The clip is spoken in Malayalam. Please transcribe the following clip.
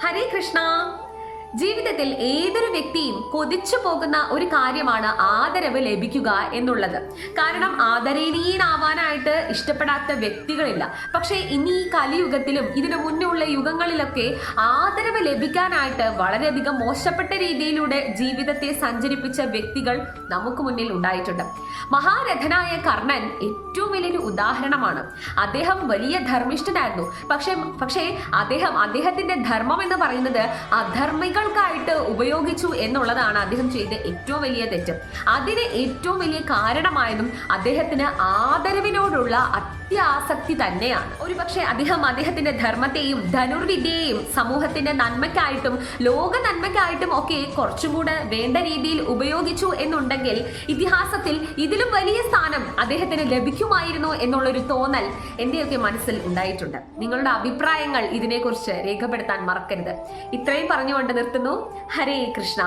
ഹരേ കൃഷ്ണ. ജീവിതത്തിൽ ഏതൊരു വ്യക്തിയും കൊതിച്ചു പോകുന്ന ഒരു കാര്യമാണ് ആദരവ് ലഭിക്കുക എന്നുള്ളത്. കാരണം ആദരണീയനാവാനായിട്ട് ഇഷ്ടപ്പെടാത്ത വ്യക്തികളില്ല. പക്ഷേ ഇനി ഈ കലിയുഗത്തിലും ഇതിനു മുന്നേ ഉള്ള യുഗങ്ങളിലൊക്കെ ആദരവ് ലഭിക്കാനായിട്ട് വളരെയധികം മോശപ്പെട്ട രീതിയിലൂടെ ജീവിതത്തെ സഞ്ചരിപ്പിച്ച വ്യക്തികൾ നമുക്ക് മുന്നിൽ ഉണ്ടായിട്ടുണ്ട്. മഹാരഥനായ കർണൻ ഏറ്റവും വലിയൊരു ഉദാഹരണമാണ്. അദ്ദേഹം വലിയ ധർമ്മിഷ്ഠനായിരുന്നു. പക്ഷേ അദ്ദേഹത്തിന്റെ ധർമ്മം എന്ന് പറയുന്നത് അധർമ്മികൾക്കായിട്ട് ഉപയോഗിച്ചു എന്നുള്ളതാണ് അദ്ദേഹം ചെയ്ത ഏറ്റവും വലിയ തെറ്റ്. അതിന് ഏറ്റവും വലിയ കാരണമായതും അദ്ദേഹത്തിന് ആദരവിനോടുള്ള അത്യാസക്തി തന്നെയാണ്. ഒരുപക്ഷെ അദ്ദേഹത്തിന്റെ ധർമ്മത്തെയും ധനുർവിദ്യയെയും സമൂഹത്തിന്റെ നന്മയ്ക്കായിട്ടും ലോക നന്മയ്ക്കായിട്ടും ഒക്കെ കുറച്ചും കൂടെ വേണ്ട രീതിയിൽ ഉപയോഗിച്ചു എന്നുണ്ടെങ്കിൽ ഇതിഹാസത്തിൽ ഇതിലും വലിയ സ്ഥാനം അദ്ദേഹത്തിന് ലഭിക്കുമായിരുന്നു എന്നുള്ളൊരു തോന്നൽ എന്റെയൊക്കെ മനസ്സിൽ ഉണ്ടായിട്ടുണ്ട്. നിങ്ങളുടെ അഭിപ്രായങ്ങൾ ഇതിനെക്കുറിച്ച് രേഖപ്പെടുത്താൻ മറക്കരുത്. ഇത്രയും പറഞ്ഞുകൊണ്ട് നിർത്തുന്നു. ഹരേ കൃഷ്ണ.